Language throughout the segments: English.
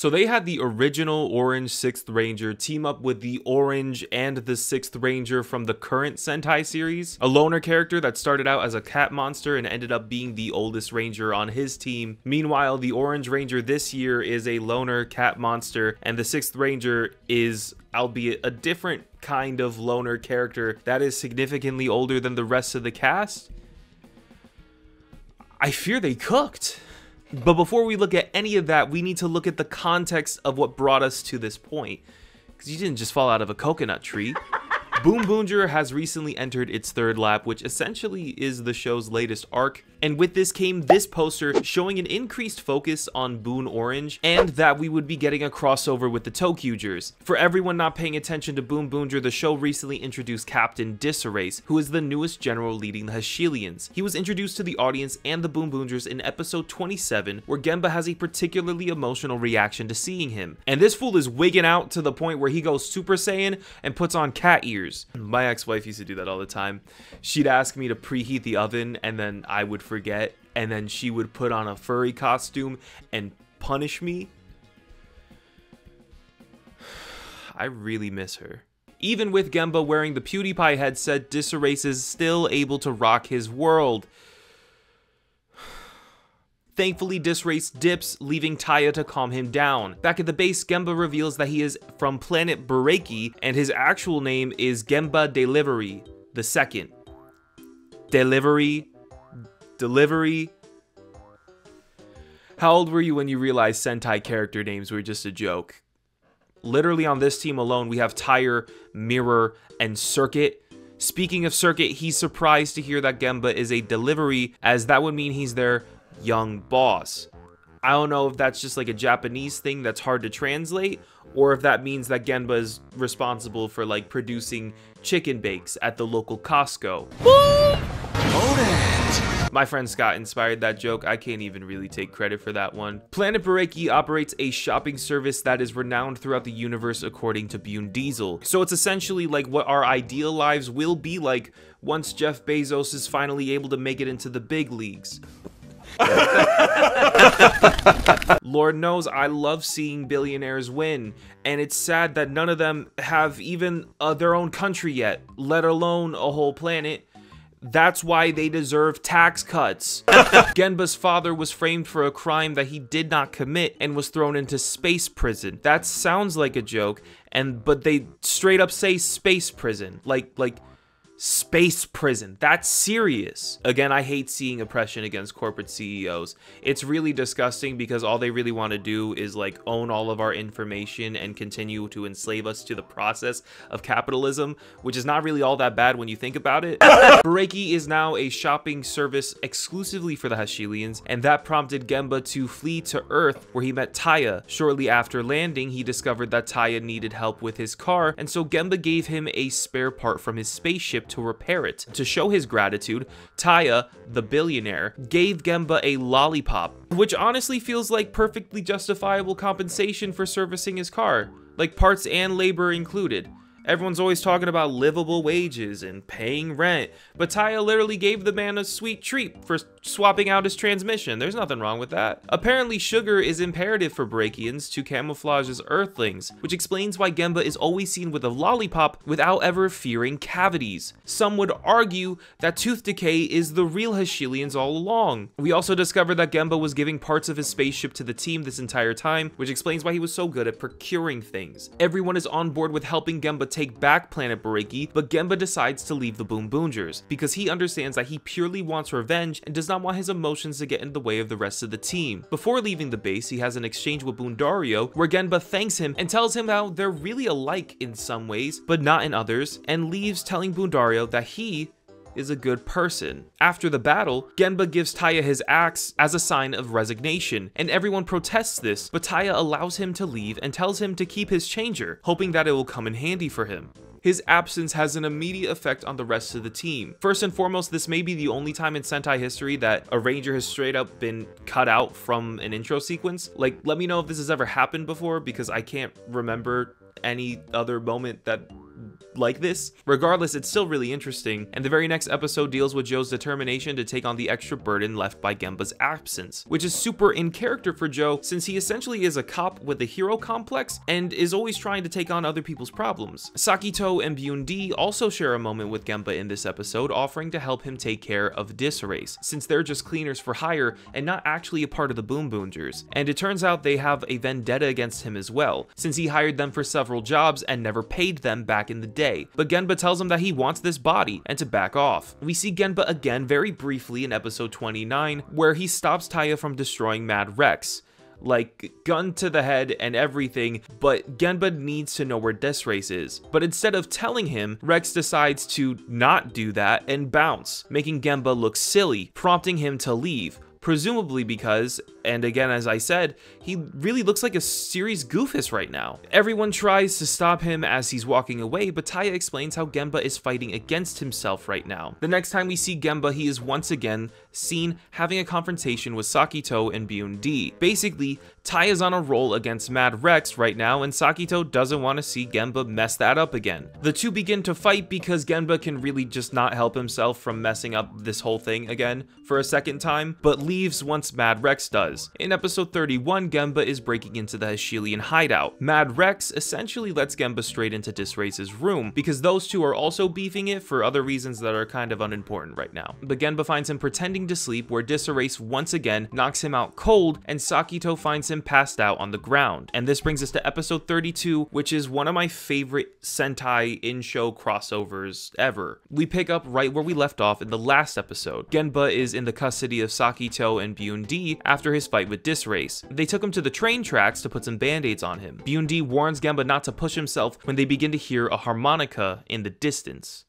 So they had the original Orange 6th Ranger team up with the Orange and the 6th Ranger from the current Sentai series, a loner character that started out as a cat monster and ended up being the oldest ranger on his team. Meanwhile, the Orange Ranger this year is a loner cat monster, and the 6th Ranger is, albeit a different kind of loner character that is significantly older than the rest of the cast. I fear they cooked. But before we look at any of that, we need to look at the context of what brought us to this point. Because you didn't just fall out of a coconut tree. BoonBoomger has recently entered its 3rd lap, which essentially is the show's latest arc. And with this came this poster showing an increased focus on Boon Orange, and that we would be getting a crossover with the Toqgers. For everyone not paying attention to BoonBoomger, the show recently introduced Captain Disarray, who is the newest general leading the Hashilians. He was introduced to the audience and the BoonBoomgers in episode 27, where Genba has a particularly emotional reaction to seeing him. And this fool is wigging out to the point where he goes Super Saiyan and puts on cat ears. My ex-wife used to do that all the time. She'd ask me to preheat the oven, and then I would forget, and then she would put on a furry costume and punish me. I really miss her. Even with Genba wearing the PewDiePie headset, Disarray is still able to rock his world. Thankfully, Disarray dips, leaving Taya to calm him down. Back at the base, Genba reveals that he is from planet Bureki, and his actual name is Genba Delivery II. Delivery. How old were you when you realized Sentai character names were just a joke? Literally on this team alone, we have Tire, Mirror, and Circuit. Speaking of Circuit, he's surprised to hear that Genba is a delivery, as that would mean he's their young boss. I don't know if that's just like a Japanese thing that's hard to translate, or if that means that Genba is responsible for like producing chicken bakes at the local Costco. My friend Scott inspired that joke. I can't even really take credit for that one. Planet Bureki operates a shopping service that is renowned throughout the universe according to Boon Diesel. So it's essentially like what our ideal lives will be like once Jeff Bezos is finally able to make it into the big leagues. Lord knows I love seeing billionaires win, and it's sad that none of them have even their own country yet, let alone a whole planet. That's why they deserve tax cuts. Genba's father was framed for a crime that he did not commit and was thrown into space prison. That sounds like a joke, but they straight up say space prison, like space prison. That's serious. Again, I hate seeing oppression against corporate CEOs. It's really disgusting because all they really want to do is like own all of our information and continue to enslave us to the process of capitalism, which is not really all that bad when you think about it. Bureki is now a shopping service exclusively for the Hashilians, and that prompted Genba to flee to Earth, where he met Taya. Shortly after landing, he discovered that Taya needed help with his car, and so Genba gave him a spare part from his spaceship to repair it. To show his gratitude, Taya, the billionaire, gave Genba a lollipop, which honestly feels like perfectly justifiable compensation for servicing his car, like parts and labor included. Everyone's always talking about livable wages and paying rent, but Taya literally gave the man a sweet treat for swapping out his transmission. There's nothing wrong with that. Apparently, sugar is imperative for Burekians to camouflage as Earthlings, which explains why Genba is always seen with a lollipop without ever fearing cavities. Some would argue that tooth decay is the real Hashilians all along. We also discovered that Genba was giving parts of his spaceship to the team this entire time, which explains why he was so good at procuring things. Everyone is on board with helping Genba take back Planet Bureki, but Genba decides to leave the BoonBoomgers because he understands that he purely wants revenge and does not want his emotions to get in the way of the rest of the team. Before leaving the base, he has an exchange with Boondario where Genba thanks him and tells him how they're really alike in some ways, but not in others, and leaves telling Boondario that he is a good person. After the battle, Genba gives Taya his axe as a sign of resignation, and everyone protests this, but Taya allows him to leave and tells him to keep his changer, hoping that it will come in handy for him. His absence has an immediate effect on the rest of the team. First and foremost, this may be the only time in Sentai history that a ranger has straight up been cut out from an intro sequence. Like, let me know if this has ever happened before, because I can't remember any other moment that like this. Regardless, it's still really interesting, and the very next episode deals with Joe's determination to take on the extra burden left by Genba's absence, which is super in character for Joe since he essentially is a cop with a hero complex and is always trying to take on other people's problems. Sakito and Boon also share a moment with Genba in this episode, offering to help him take care of Disarray, since they're just cleaners for hire and not actually a part of the BoonBoomgers. And it turns out they have a vendetta against him as well, since he hired them for several jobs and never paid them back in the day. But Genba tells him that he wants this body and to back off. We see Genba again very briefly in episode 29, where he stops Taya from destroying Mad Rex. Like, gun to the head and everything, but Genba needs to know where Disarray is. But instead of telling him, Rex decides to not do that and bounce, making Genba look silly, prompting him to leave. Presumably because, and again as I said, he really looks like a series goofus right now. Everyone tries to stop him as he's walking away, but Taya explains how Genba is fighting against himself right now. The next time we see Genba, he is once again seen having a confrontation with Sakito and Boon. Basically, Taya's on a roll against Mad Rex right now, and Sakito doesn't want to see Genba mess that up again. The two begin to fight because Genba can really just not help himself from messing up this whole thing again for a second time, but leaves once Mad Rex does. In episode 31, Genba is breaking into the Hashilian hideout. Mad Rex essentially lets Genba straight into Disarray's room, because those two are also beefing it for other reasons that are kind of unimportant right now. But Genba finds him pretending to sleep, where Disarray once again knocks him out cold, and Sakito finds him passed out on the ground. And this brings us to episode 32, which is one of my favorite Sentai in-show crossovers ever. We pick up right where we left off in the last episode. Genba is in the custody of Sakito and Boon after his fight with Disarray. They took him to the train tracks to put some band-aids on him. Boon warns Genba not to push himself when they begin to hear a harmonica in the distance.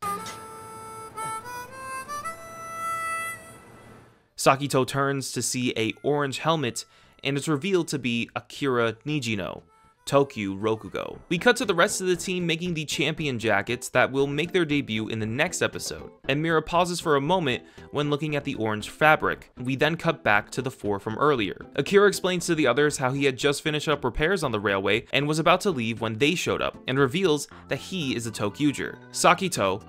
Sakito turns to see a orange helmet, and it's revealed to be Akira Nijino, Toqger Rokugo. We cut to the rest of the team making the champion jackets that will make their debut in the next episode, and Mira pauses for a moment when looking at the orange fabric. We then cut back to the four from earlier. Akira explains to the others how he had just finished up repairs on the railway and was about to leave when they showed up, and reveals that he is a Toqger. Sakito,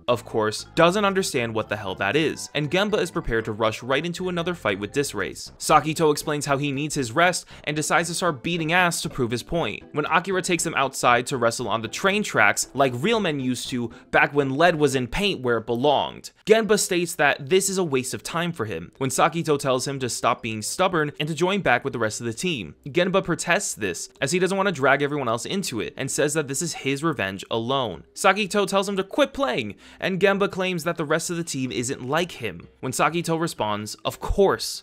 of course, doesn't understand what the hell that is, and Genba is prepared to rush right into another fight with Disarray. Sakito explains how he needs his rest and decides to start beating ass to prove his point. When Akira takes him outside to wrestle on the train tracks like real men used to back when lead was in paint where it belonged, Genba states that this is a waste of time for him, when Sakito tells him to stop being stubborn and to join back with the rest of the team. Genba protests this, as he doesn't want to drag everyone else into it, and says that this is his revenge alone. Sakito tells him to quit playing, and Genba claims that the rest of the team isn't like him, when Sakito responds, "Of course,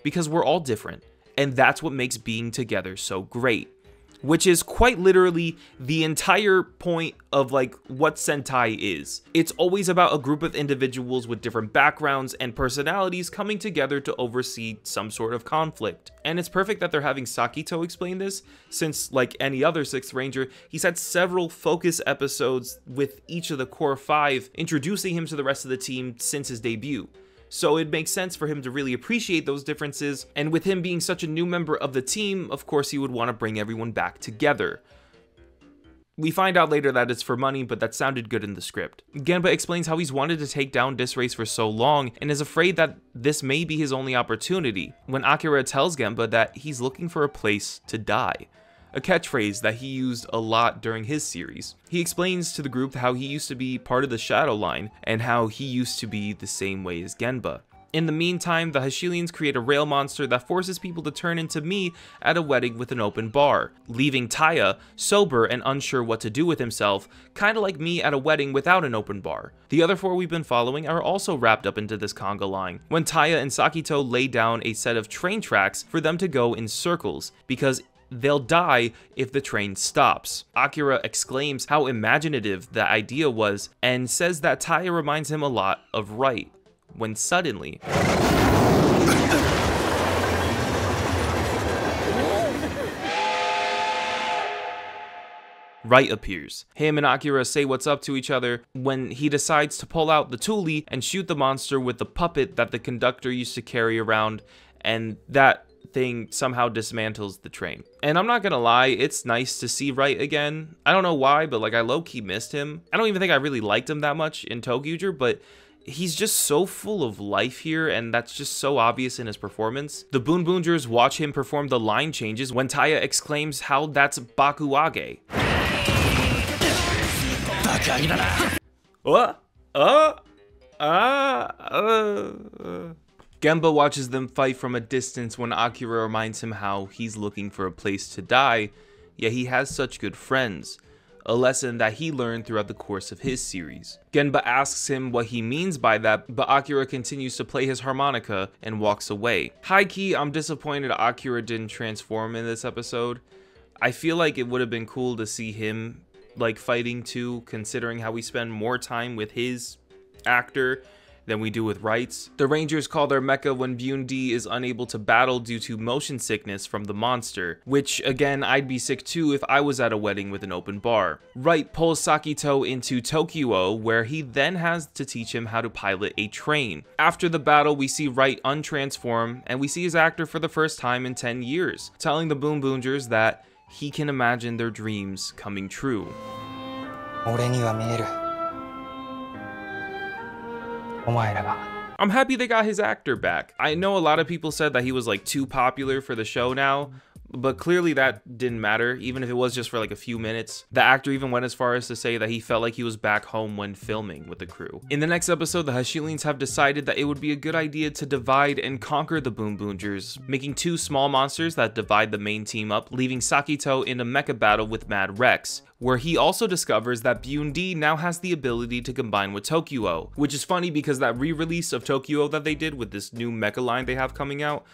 because we're all different, and that's what makes being together so great." Which is quite literally the entire point of like what Sentai is. It's always about a group of individuals with different backgrounds and personalities coming together to oversee some sort of conflict. And it's perfect that they're having Sakito explain this, since like any other 6th Ranger, he's had several focus episodes with each of the core 5, introducing him to the rest of the team since his debut. So it makes sense for him to really appreciate those differences, and with him being such a new member of the team, of course he would want to bring everyone back together. We find out later that it's for money, but that sounded good in the script. Genba explains how he's wanted to take down Disarray for so long, and is afraid that this may be his only opportunity, when Akira tells Genba that he's looking for a place to die. A catchphrase that he used a lot during his series. He explains to the group how he used to be part of the Shadow Line, and how he used to be the same way as Genba. In the meantime, the Hashilians create a rail monster that forces people to turn into me at a wedding with an open bar, leaving Taya sober and unsure what to do with himself, kinda like me at a wedding without an open bar. The other 4 we've been following are also wrapped up into this conga line, when Taya and Sakito lay down a set of train tracks for them to go in circles, because they'll die if the train stops. Akira exclaims how imaginative the idea was, and says that Taya reminds him a lot of Right, when suddenly Right appears. Him and Akira say what's up to each other when he decides to pull out the tuli and shoot the monster with the puppet that the conductor used to carry around, and that thing somehow dismantles the train. And I'm not gonna lie, it's nice to see Wright again. I don't know why, but like I low-key missed him. I don't even think I really liked him that much in Toqger, but he's just so full of life here, and that's just so obvious in his performance. The BoonBoomgers watch him perform the line changes when Taya exclaims how that's Bakuage. Genba watches them fight from a distance when Akira reminds him how he's looking for a place to die, yet he has such good friends. A lesson that he learned throughout the course of his series. Genba asks him what he means by that, but Akira continues to play his harmonica and walks away. High-key, I'm disappointed Akira didn't transform in this episode. I feel like it would have been cool to see him like fighting too, considering how we spend more time with his actor than we do with Wright's. The Rangers call their mecha when Boon is unable to battle due to motion sickness from the monster, which again, I'd be sick too if I was at a wedding with an open bar. Wright pulls Sakito into Toqger, where he then has to teach him how to pilot a train. After the battle, we see Wright untransform, and we see his actor for the first time in 10 years, telling the BoonBoomgers that he can imagine their dreams coming true. I'm happy they got his actor back. I know a lot of people said that he was like too popular for the show now, but clearly that didn't matter, even if it was just for like a few minutes. The actor even went as far as to say that he felt like he was back home when filming with the crew. In the next episode, the Hashilians have decided that it would be a good idea to divide and conquer the BoonBoomgers, making two small monsters that divide the main team up, leaving Sakito in a mecha battle with Mad Rex, where he also discovers that Boon now has the ability to combine with Toqger, which is funny because that re-release of Toqger that they did with this new mecha line they have coming out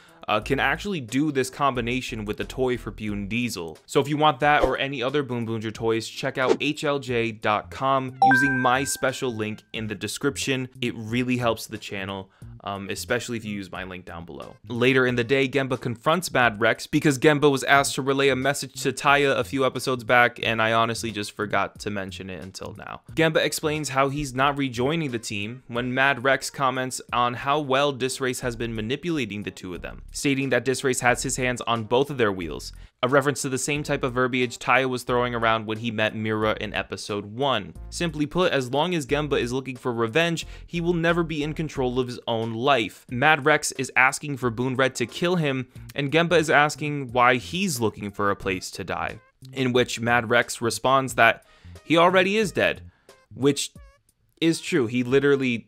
can actually do this combination with the toy for Boon Diesel. So if you want that or any other BoonBoomger toys, check out hlj.com using my special link in the description. It really helps the channel, especially if you use my link down below. Later in the day, Genba confronts Mad Rex because Genba was asked to relay a message to Taya a few episodes back, and I honestly just forgot to mention it until now. Genba explains how he's not rejoining the team when Mad Rex comments on how well Disrace has been manipulating the two of them, stating that Disrace has his hands on both of their wheels, a reference to the same type of verbiage Taya was throwing around when he met Mira in episode 1. Simply put, as long as Genba is looking for revenge, he will never be in control of his own life. Mad Rex is asking for Boon Red to kill him, and Genba is asking why he's looking for a place to die, in which Mad Rex responds that he already is dead, which is true. We literally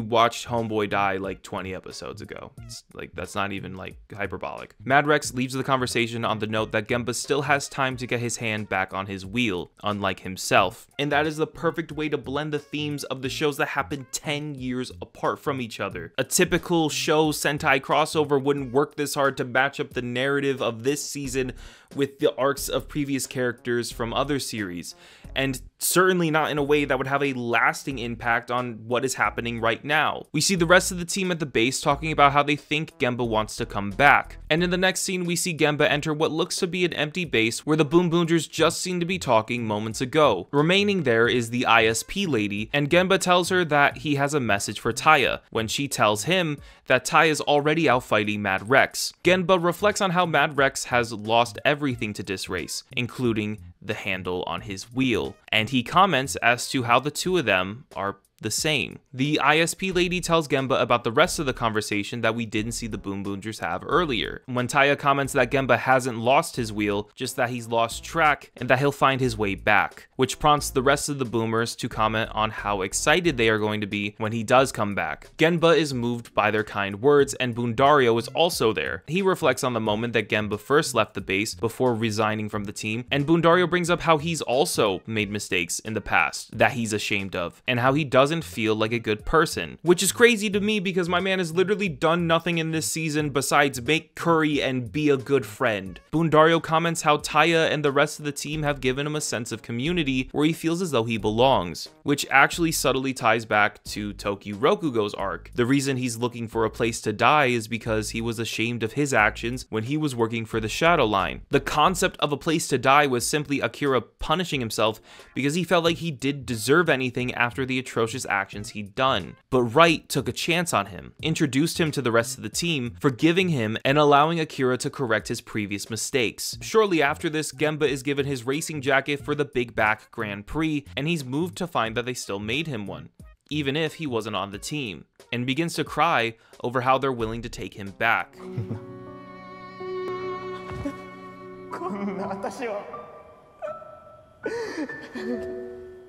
watched Homeboy die like 20 episodes ago. It's like, that's not even like hyperbolic. Mad Rex leaves the conversation on the note that Genba still has time to get his hand back on his wheel, unlike himself. And that is the perfect way to blend the themes of the shows that happen 10 years apart from each other. A typical show Sentai crossover wouldn't work this hard to match up the narrative of this season with the arcs of previous characters from other series, and certainly not in a way that would have a lasting impact on what is happening right now. We see the rest of the team at the base talking about how they think Genba wants to come back, and in the next scene we see Genba enter what looks to be an empty base where the BoonBoomgers just seemed to be talking moments ago. Remaining there is the ISP lady, and Genba tells her that he has a message for Taya, when she tells him that Taya is already out fighting Mad Rex. Genba reflects on how Mad Rex has lost everything to Disrace, including the handle on his wheel, and he comments as to how the two of them are the same. The ISP lady tells Genba about the rest of the conversation that we didn't see the BoonBoomgers have earlier, when Taya comments that Genba hasn't lost his wheel, just that he's lost track and that he'll find his way back, which prompts the rest of the boomers to comment on how excited they are going to be when he does come back. Genba is moved by their kind words, and Boondario is also there. He reflects on the moment that Genba first left the base before resigning from the team, and Boondario brings up how he's also made mistakes in the past that he's ashamed of, and how he doesn't feel like a good person, which is crazy to me because my man has literally done nothing in this season besides make curry and be a good friend. Boondario comments how Taya and the rest of the team have given him a sense of community where he feels as though he belongs, which actually subtly ties back to Toki Rokugo's arc. The reason he's looking for a place to die is because he was ashamed of his actions when he was working for the Shadow Line. The concept of a place to die was simply Akira punishing himself because he felt like he did deserve anything after the atrocious egregious actions he'd done. But Right took a chance on him, introduced him to the rest of the team, forgiving him and allowing Akira to correct his previous mistakes. Shortly after this, Genba is given his racing jacket for the Big Back Grand Prix, and he's moved to find that they still made him one, even if he wasn't on the team, and begins to cry over how they're willing to take him back.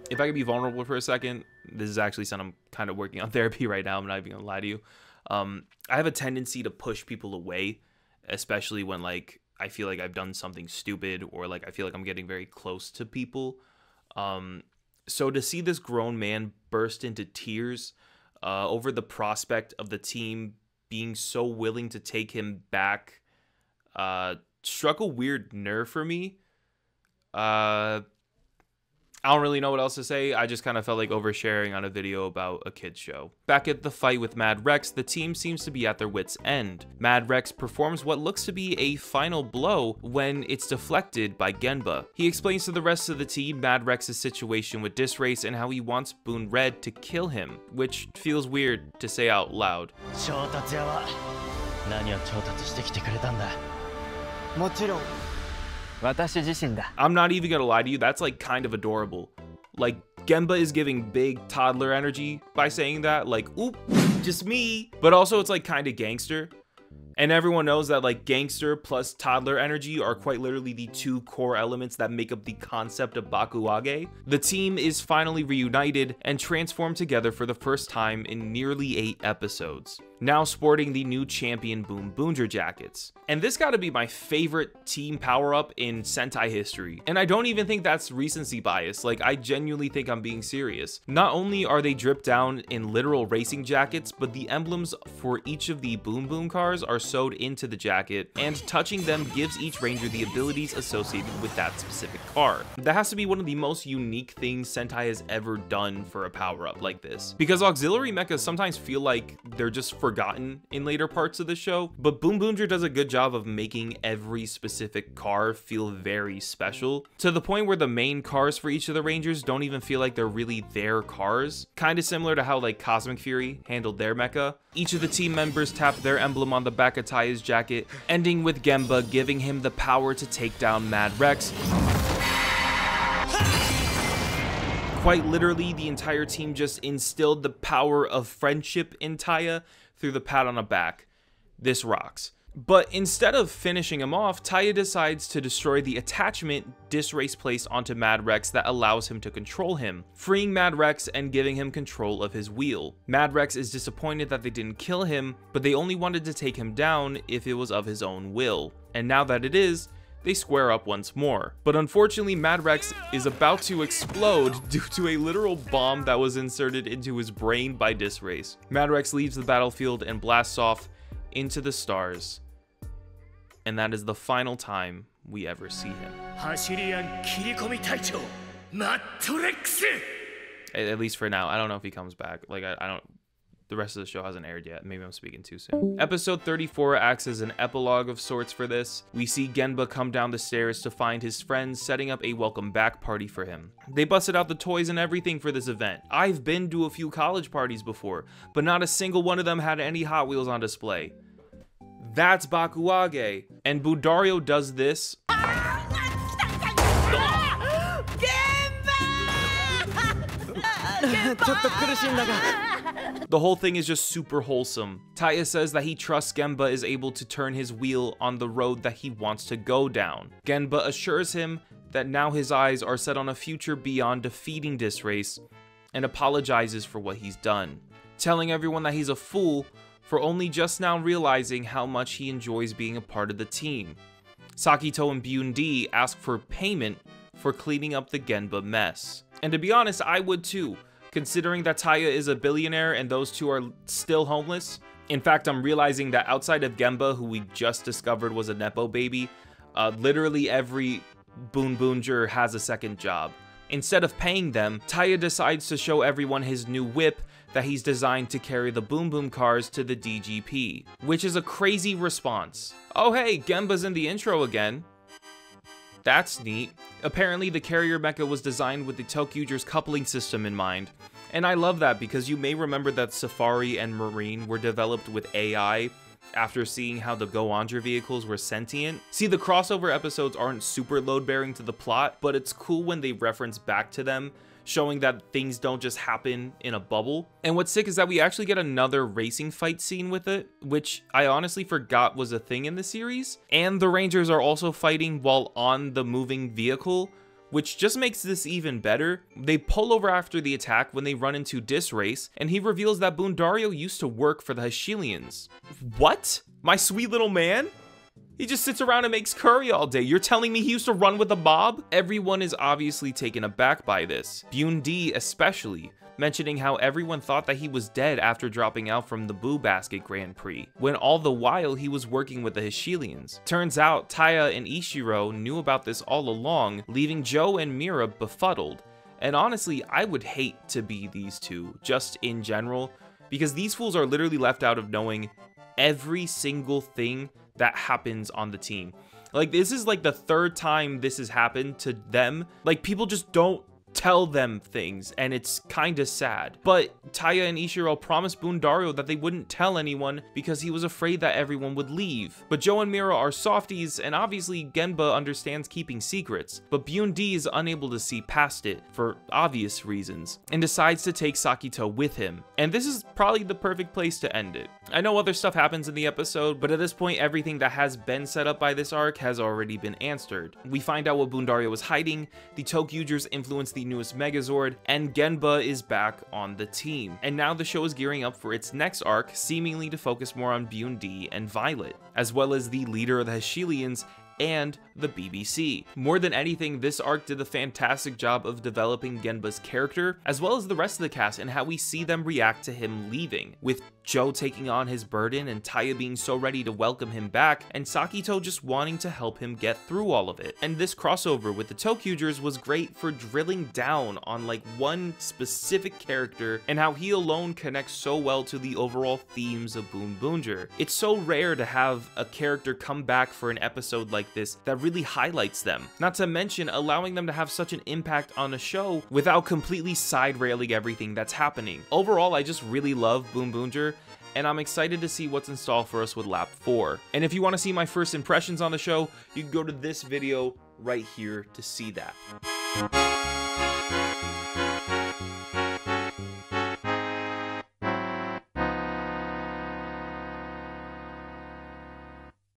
If I could be vulnerable for a second, this is actually something I'm kind of working on therapy right now. I'm not even gonna lie to you. I have a tendency to push people away, especially when like I feel like I've done something stupid or like I feel like I'm getting very close to people. So to see this grown man burst into tears over the prospect of the team being so willing to take him back struck a weird nerve for me. I don't really know what else to say. I just kind of felt like oversharing on a video about a kid's show. Back at the fight with Mad Rex, the team seems to be at their wits' end. Mad Rex performs what looks to be a final blow when it's deflected by Genba. He explains to the rest of the team Mad Rex's situation with Disrace and how he wants Boon Red to kill him, which feels weird to say out loud. I'm not even gonna lie to you, that's like kind of adorable. Like, Genba is giving big toddler energy by saying that, like, oop, just me. But also it's like kind of gangster. And everyone knows that like gangster plus toddler energy are quite literally the two core elements that make up the concept of Bakuage. The team is finally reunited and transformed together for the first time in nearly 8 episodes, now sporting the new champion BoonBoomger jackets. And this gotta be my favorite team power-up in Sentai history. And I don't even think that's recency bias, like I genuinely think I'm being serious. Not only are they dripped down in literal racing jackets, but the emblems for each of the Boon Boom cars are sewed into the jacket, and touching them gives each ranger the abilities associated with that specific car. That has to be one of the most unique things Sentai has ever done for a power-up like this, because auxiliary mechas sometimes feel like they're just forgotten in later parts of the show, but BoonBoomger does a good job of making every specific car feel very special, to the point where the main cars for each of the rangers don't even feel like they're really their cars, kind of similar to how like Cosmic Fury handled their mecha. Each of the team members tap their emblem on the back of Taya's jacket, ending with Genba giving him the power to take down Mad Rex. Quite literally, the entire team just instilled the power of friendship in Taya through the pat on the back. This rocks. But instead of finishing him off, Taya decides to destroy the attachment Disrace placed onto Mad Rex that allows him to control him, freeing Mad Rex and giving him control of his wheel. Mad Rex is disappointed that they didn't kill him, but they only wanted to take him down if it was of his own will. And now that it is, they square up once more. But unfortunately, Mad Rex is about to explode due to a literal bomb that was inserted into his brain by Disrace. Mad Rex leaves the battlefield and blasts off into the stars. And that is the final time we ever see him. At least for now. I don't know if he comes back. Like, I don't... The rest of the show hasn't aired yet. Maybe I'm speaking too soon. Episode 34 acts as an epilogue of sorts for this. We see Genba come down the stairs to find his friends setting up a welcome back party for him. They busted out the toys and everything for this event. I've been to a few college parties before, but not a single one of them had any Hot Wheels on display. That's Bakuage. And Boondario does this. The whole thing is just super wholesome. Taya says that he trusts Genba is able to turn his wheel on the road that he wants to go down. Genba assures him that now his eyes are set on a future beyond defeating Disrace, and apologizes for what he's done, telling everyone that he's a fool for only just now realizing how much he enjoys being a part of the team. Sakito and Boon ask for payment for cleaning up the Genba mess. And to be honest, I would too, considering that Taya is a billionaire and those two are still homeless. In fact, I'm realizing that outside of Genba, who we just discovered was a Nepo baby, literally every BoonBoomger has a second job. Instead of paying them, Taya decides to show everyone his new whip that he's designed to carry the Boon Boom cars to the DGP, which is a crazy response. Oh hey, Genba's in the intro again. That's neat. Apparently the carrier mecha was designed with the Toqger's coupling system in mind, And I love that because you may remember that Safari and Marine were developed with AI after seeing how the BoonBoomger vehicles were sentient. See, the crossover episodes aren't super load-bearing to the plot, but it's cool when they reference back to them, showing that things don't just happen in a bubble. And what's sick is that we actually get another racing fight scene with it, which I honestly forgot was a thing in the series. And the Rangers are also fighting while on the moving vehicle, which just makes this even better. They pull over after the attack when they run into Disrace, and he reveals that Boondario used to work for the Hashilians. What? My sweet little man? He just sits around and makes curry all day. You're telling me he used to run with a mob? Everyone is obviously taken aback by this. Boon D especially, mentioning how everyone thought that he was dead after dropping out from the Boo Basket Grand Prix, when all the while he was working with the Hashilians. Turns out Taya and Ishiro knew about this all along, leaving Joe and Mira befuddled. And honestly, I would hate to be these two, just in general, because these fools are literally left out of knowing every single thing that happens on the team. Like, this is like the third time this has happened to them. Like, people just don't tell them things, and it's kinda sad. But Taya and Ishiro promised Boondario that they wouldn't tell anyone because he was afraid that everyone would leave. But Joe and Mira are softies, and obviously Genba understands keeping secrets, but Boon D is unable to see past it for obvious reasons, and decides to take Sakito with him. And this is probably the perfect place to end it. I know other stuff happens in the episode, but at this point everything that has been set up by this arc has already been answered. We find out what Boondario was hiding, the Toqgers influence the newest Megazord, and Genba is back on the team. And now the show is gearing up for its next arc, seemingly to focus more on Boon D and Violet, as well as the leader of the Hashilians and the BBC. More than anything, this arc did a fantastic job of developing Genba's character, as well as the rest of the cast and how we see them react to him leaving, with Joe taking on his burden and Taya being so ready to welcome him back, and Sakito just wanting to help him get through all of it. And this crossover with the Toqgers was great for drilling down on like one specific character and how he alone connects so well to the overall themes of BoonBoomger. It's so rare to have a character come back for an episode like this that really highlights them, not to mention allowing them to have such an impact on a show without completely side railing everything that's happening. Overall, I just really love BoonBoomger, and I'm excited to see what's in store for us with Lap 4. And if you want to see my first impressions on the show, you can go to this video right here to see that.